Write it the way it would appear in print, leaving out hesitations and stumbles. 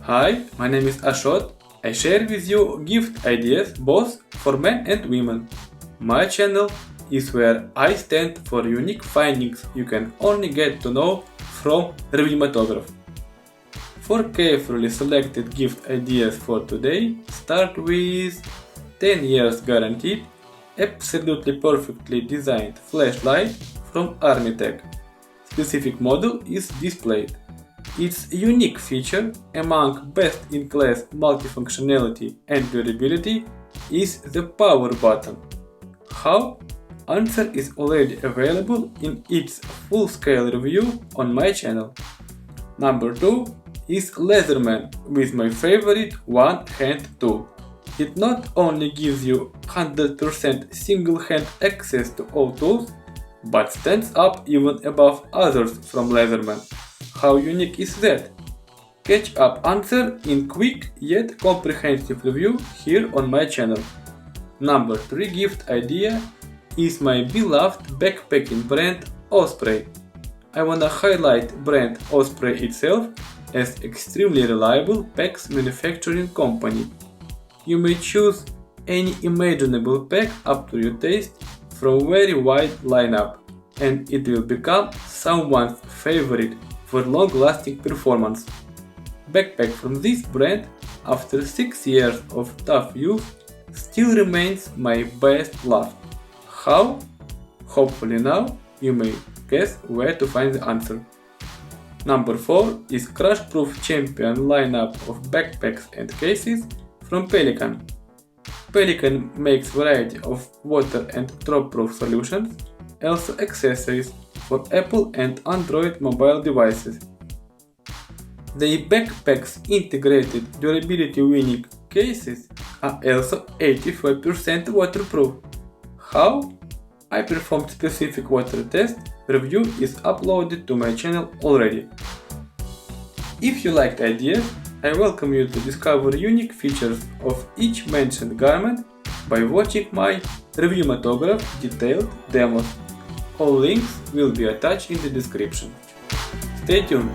Hi, my name is Ashot. I share with you gift ideas both for men and women. My channel is where I stand for unique findings you can only get to know from Reviewmatograph. 4 carefully selected gift ideas for today start with 10 years guaranteed, absolutely perfectly designed flashlight from Armitech. Specific model is displayed. Its unique feature among best-in-class multifunctionality and durability is the power button. How? Answer is already available in its full-scale review on my channel. Number 2 is Leatherman with my favorite one-hand tool. It not only gives you 100% single-hand access to all tools, but stands up even above others from Leatherman. How unique is that? Catch up answer in quick yet comprehensive review here on my channel. Number 3 gift idea is my beloved backpacking brand Osprey. I wanna highlight brand Osprey itself as extremely reliable packs manufacturing company. You may choose any imaginable pack up to your taste from very wide lineup, and it will become someone's favorite for long-lasting performance. Backpack from this brand, after 6 years of tough use, still remains my best love. How? Hopefully now you may guess where to find the answer. Number 4 is crash-proof champion lineup of backpacks and cases from Pelican. Pelican makes variety of water and drop-proof solutions, also accessories for Apple and Android mobile devices. The backpack's integrated durability winning cases are also 85% waterproof. How? I performed specific water test, review is uploaded to my channel already. If you liked ideas, I welcome you to discover unique features of each mentioned garment by watching my Reviewmatograph detailed demos. All links will be attached in the description. Stay tuned!